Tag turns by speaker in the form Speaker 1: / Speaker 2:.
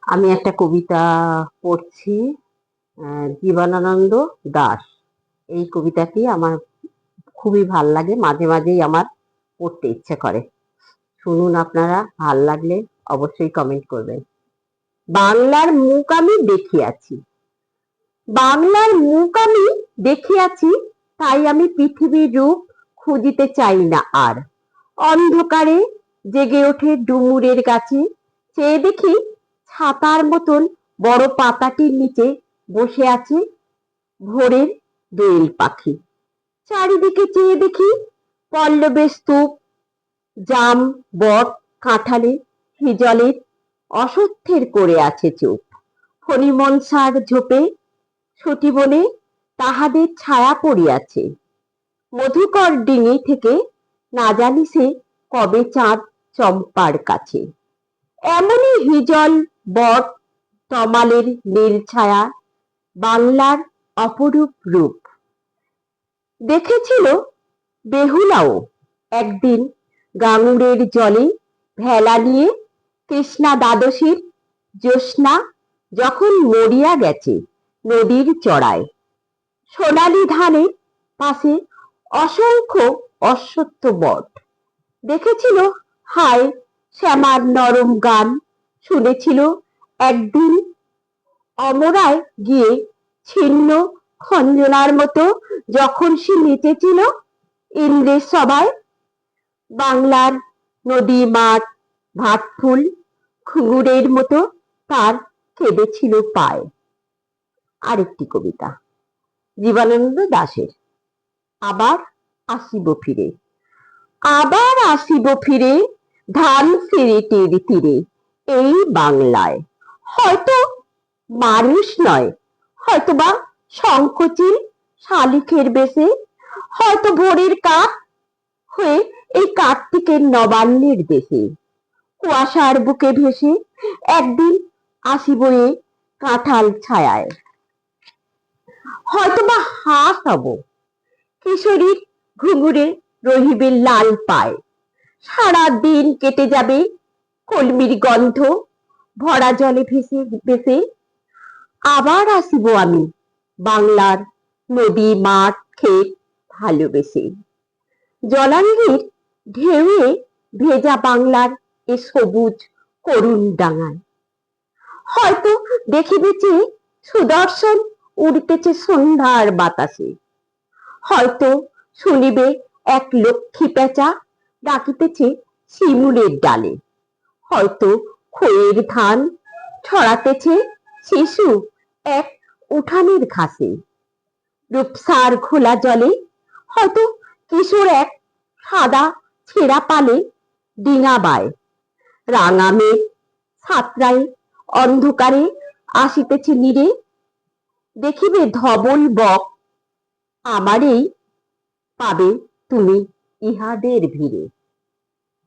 Speaker 1: আমি একটা কবিতা পড়ছি, জীবনানন্দ দাশ। এই কবিতাটি আমার খুবই ভাল লাগে, মাঝে মাঝেই আমার পড়তে ইচ্ছে করে। শুনুন আপনারা, ভাল লাগলে অবশ্যই কমেন্ট করবেন। বাংলার মুখ আমি দেখিয়াছি, বাংলার মুখ আমি দেখিয়াছি, তাই আমি পৃথিবীর রূপ খুঁজিতে চাই না আর। অন্ধকারে জেগে ওঠে ডুমুরের গাছে, চেয়ে দেখি ছাতার মতন বড় পাতাটির নিচে বসে আছে ভোরের দোয়েল পাখি। চারিদিকে চেয়ে দেখি পল্লবের স্তূপ, জাম, বট, কাঁঠালে, হিজলের, অশ্বত্থের করে আছে চুপ। ফণিমনসার ঝোপে সতী বনে তাহাদের ছায়া পড়িয়াছে। মধুকর ডিঙি থেকে না জানি সে কবে চাঁদ চম্পার কাছে। এমনই হিজল, বট, তমালের নীল ছায়া বাংলার অপরূপ রূপ। দেখেছিল বেহুলাও একদিন গাঙুরের জলে ভেলা নিয়ে, কৃষ্ণা দ্বাদশীর জ্যোৎস্না যখন মরিয়া গেছে নদীর চড়ায়। সোনালি ধানের পাশে অসংখ্য অশ্বত্থ বট। দেখেছিল হায় শ্যামার নরম গান, শুনেছিল একদিন অমরায় গিয়ে ছিন্ন খঞ্জনার মতো যখন সে নেচেছিল ইন্দ্রের সভায়। বাংলার নদী, মাঠ, ভাটফুল ঘুঙুরের মতো তার কেঁদেছিল পায়। আরেকটি কবিতা জীবনানন্দ দাশের, আবার আসিব ফিরে। আবার আসিব ফিরে ধান সিঁড়িটির তীরে, এই বাংলায়। হয়তো মানুষ নয়, হয়তোবা শঙ্খচিল শালিখের বেশে, হয়তো ভোরের কাক হয়ে এই কার্তিকের নবান্নের দেশে। কুয়াশার বুকে ভেসে একদিন আসিব এ কাঁঠাল ছায়ায়। হয়তোবা হাঁস হব, কিশোরীর ঘুঙুরে রহিবে লাল পায়। সারা দিন কেটে যাবে কলমির গন্ধ ভরা জলে ভেসে ভেসে। আবার আসিব আমি বাংলার নদী, মাঠ, ক্ষেত ভালোবেসে। জলাঙ্গির ঢেউয়ে ভেজা বাংলার এ সবুজ করুণ ডাঙায়। হয়তো দেখিবে চেয়ে সুদর্শন উড়িতেছে সন্ধ্যার বাতাসে। হয়তো শুনিবে এক লক্ষ্মী পেঁচা ডাকিতেছে শিমুলের ডালে। হয়তো খয়ের ধান ছড়াতেছে শিশু এক উঠানের ঘাসে। রূপসার ঘোলা জলে হয়তো কিশোর এক সাদা ছেঁড়া পালে ডিঙা বায়। রাঙা মেঘ সাঁতরায় অন্ধকারে আসিতেছে নীরে। দেখিবে ধবল বক, আমারেই পাবে তুমি ইহাদের ভিড়ে।